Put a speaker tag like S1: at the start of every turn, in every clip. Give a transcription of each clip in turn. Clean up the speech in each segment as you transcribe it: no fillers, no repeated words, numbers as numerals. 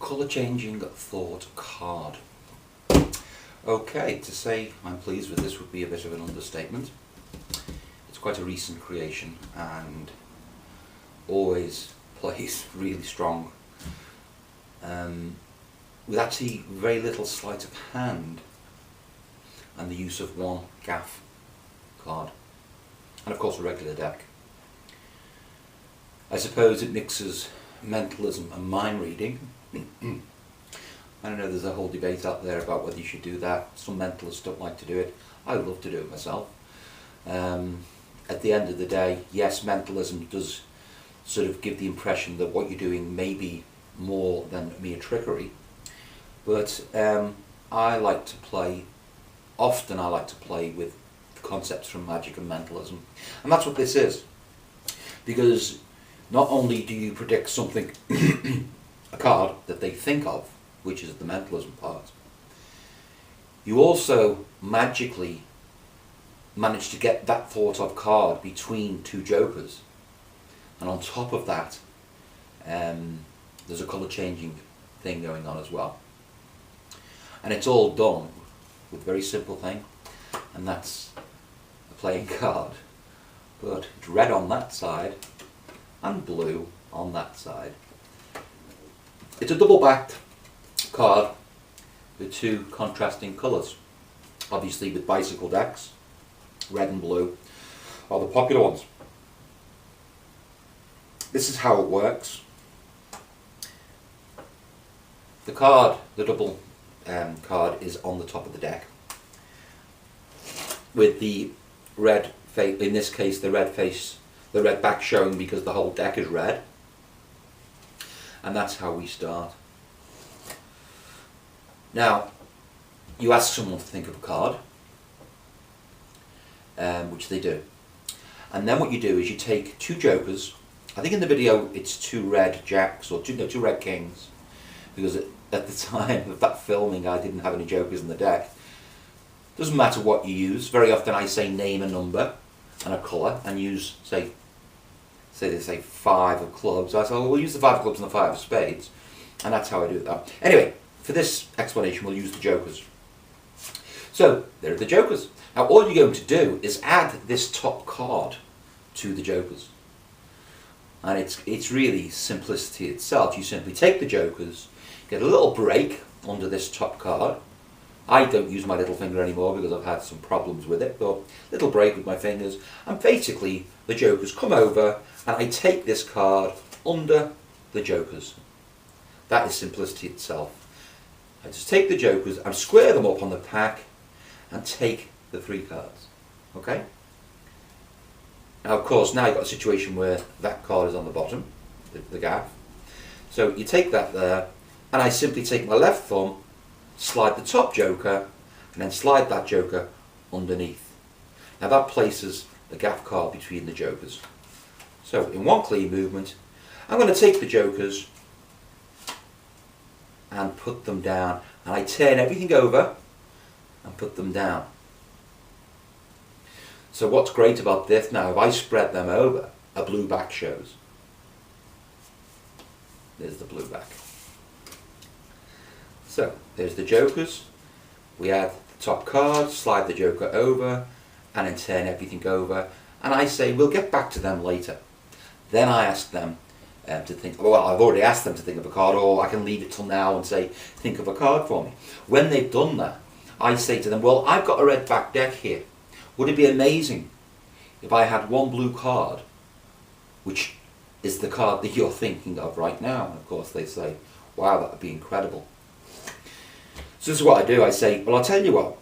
S1: colour changing thought card. Okay, to say I'm pleased with this would be a bit of an understatement. It's quite a recent creation and always plays really strong. With actually very little sleight of hand and the use of one gaff card. And of course a regular deck. I suppose it mixes mentalism and mind reading. I don't know, there's a whole debate out there about whether you should do that. Some mentalists don't like to do it. I would love to do it myself. At the end of the day, yes, mentalism does sort of give the impression that what you're doing may be more than mere trickery. But I like to play with the concepts from magic and mentalism. And that's what this is. Because not only do you predict something, a card that they think of, which is the mentalism part, you also magically manage to get that thought of card between two jokers. And on top of that, there's a colour changing thing going on as well. And it's all done with a very simple thing, and that's a playing card. But it's red on that side and blue on that side. It's a double backed card with two contrasting colours. Obviously with bicycle decks, red and blue are the popular ones. This is how it works. The card, the double card, is on the top of the deck with the red face, in this case the red back showing because the whole deck is red. And that's how we start. Now, you ask someone to think of a card, which they do. And then what you do is you take two jokers. I think in the video it's two red jacks, or two red kings, because at the time of that filming I didn't have any jokers in the deck. Doesn't matter what you use. Very often I say name a number and a colour and use, say they say 5 of clubs. I say, well, we'll use the 5 of clubs and the 5 of spades. And that's how I do that. Anyway, for this explanation we'll use the jokers. So, there are the jokers. Now all you're going to do is add this top card to the jokers. And it's really simplicity itself. You simply take the jokers, get a little break under this top card. I don't use my little finger anymore because I've had some problems with it, but little break with my fingers, and basically the jokers come over and I take this card under the jokers. That is simplicity itself. I just take the jokers and square them up on the pack and take the 3 cards. Okay? Now of course now you've got a situation where that card is on the bottom, the gaff. So you take that there, and I simply take my left thumb, slide the top joker, and then slide that joker underneath. Now that places the gaff card between the jokers. So in one clean movement, I'm going to take the jokers and put them down, and I turn everything over and put them down. So what's great about this now, if I spread them over, a blue back shows. There's the blue back. So there's the jokers. We add the top card, slide the joker over, and then turn everything over. And I say we'll get back to them later. Then I ask them to think. Well, I've already asked them to think of a card, or I can leave it till now and say think of a card for me. When they've done that, I say to them, well, I've got a red back deck here. Would it be amazing if I had one blue card, which is the card that you're thinking of right now? And of course they say, wow, that would be incredible. So this is what I do. I say, well, I'll tell you what,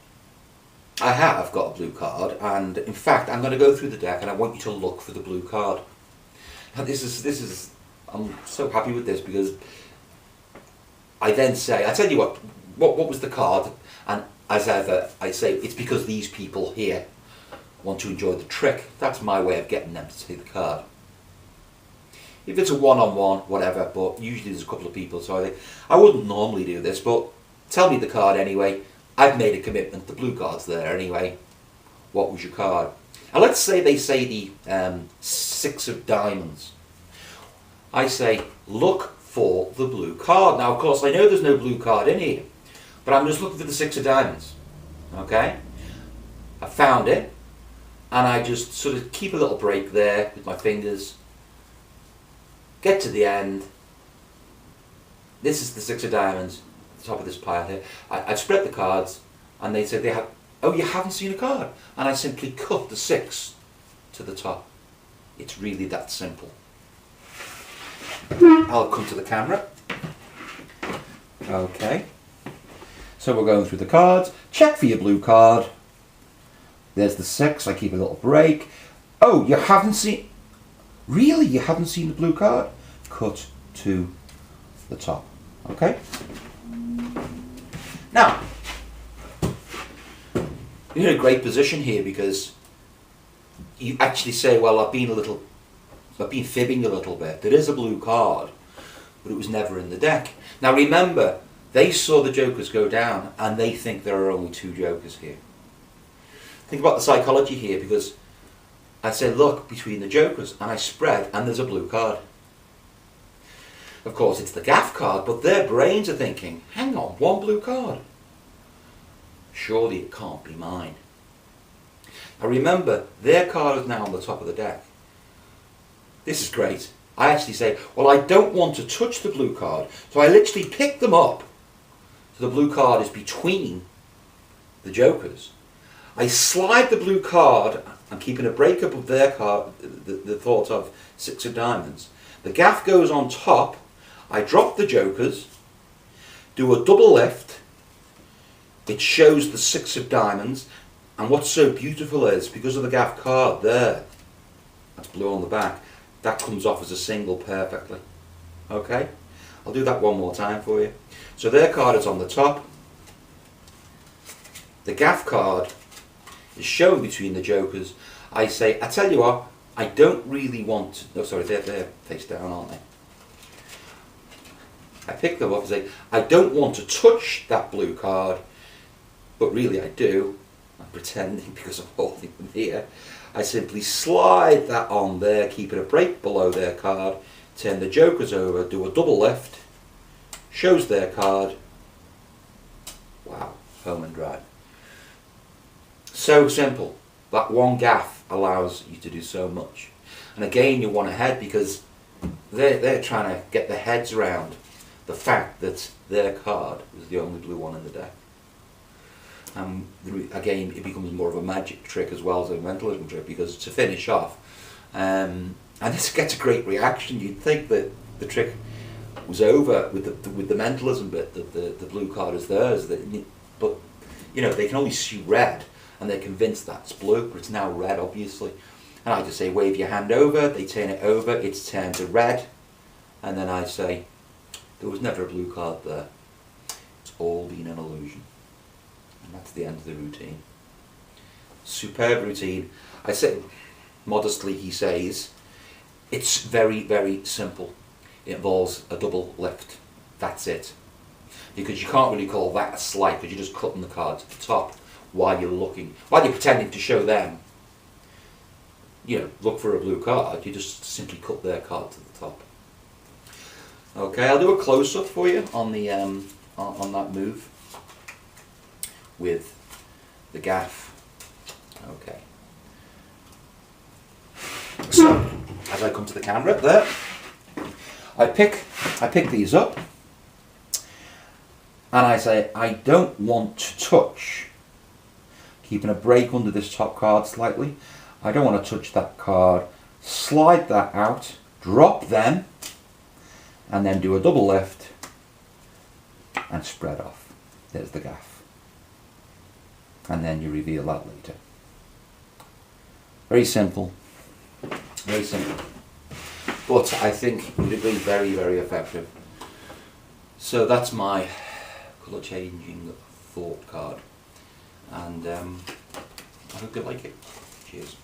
S1: I have got a blue card, and in fact I'm going to go through the deck and I want you to look for the blue card. And this is I'm so happy with this, because I then say, I tell you what was the card, and as ever I say, it's because these people here want to enjoy the trick. That's my way of getting them to see the card. If it's a one-on-one, whatever, but usually there's a couple of people, so I wouldn't normally do this, but tell me the card anyway. I've made a commitment, the blue card's there anyway. What was your card? And let's say they say the 6 of diamonds. I say, look for the blue card. Now, of course, I know there's no blue card in here, but I'm just looking for the 6 of diamonds. Okay? I found it, and I just sort of keep a little break there with my fingers, get to the end. This is the 6 of diamonds, the top of this pile here. I spread the cards, and they said they have, oh, you haven't seen a card. And I simply cut the 6 to the top. It's really that simple. I'll come to the camera. Okay. So we're going through the cards. Check for your blue card. There's the 6. I keep a little break. Oh, you haven't seen... Really? You haven't seen the blue card? Cut to the top. Okay? Now, you're in a great position here because you actually say, well, I've been fibbing a little bit. There is a blue card, but it was never in the deck. Now remember, they saw the jokers go down and they think there are only 2 jokers here. Think about the psychology here, because I say look between the jokers and I spread and there's a blue card. Of course it's the gaff card, but their brains are thinking, hang on, 1 blue card. Surely it can't be mine. Now remember, their card is now on the top of the deck. This is great. I actually say, well, I don't want to touch the blue card, so I literally pick them up so the blue card is between the jokers. I slide the blue card, I'm keeping a break up of their card, the thought of 6 of diamonds. The gaff goes on top, I drop the jokers, do a double lift, it shows the 6 of diamonds, and what's so beautiful is, because of the gaff card there, that's blue on the back, that comes off as a single perfectly. Okay? I'll do that one more time for you. So their card is on the top. The gaff card is shown between the jokers. I say, I tell you what, I don't really want to... No, sorry, they're face down, aren't they? I pick them up and say, I don't want to touch that blue card, but really I do. I'm pretending because I'm holding them here. I simply slide that on there, keeping a break below their card, turn the jokers over, do a double lift, shows their card. Wow, home and dry. So simple. That one gaff allows you to do so much. And again, you want ahead because they're trying to get their heads around the fact that their card was the only blue one in the deck. Again, it becomes more of a magic trick as well as a mentalism trick, because to finish off, and this gets a great reaction. You'd think that the trick was over with the mentalism bit, that the blue card is theirs, but you know, they can only see red and they're convinced that's blue, but it's now red obviously. And I just say, wave your hand over, they turn it over, it's turned to red, and then I say, there was never a blue card there. It's all been an illusion. And that's the end of the routine. Superb routine. I say, modestly he says, it's very, very simple. It involves a double lift. That's it. Because you can't really call that a slide, because you're just cutting the card to the top while you're pretending to show them, you know, look for a blue card. You just simply cut their card to the top. Okay, I'll do a close-up for you on the on that move with the gaff. Okay. So, as I come to the camera there, I pick these up and I say, I don't want to touch, keeping a break under this top card slightly, I don't want to touch that card, slide that out, drop them, and then do a double lift and spread off. There's the gaff. And then you reveal that later. Very simple. Very simple. But I think it would have been very, very effective. So that's my colour changing thought card. And I hope you like it. Cheers.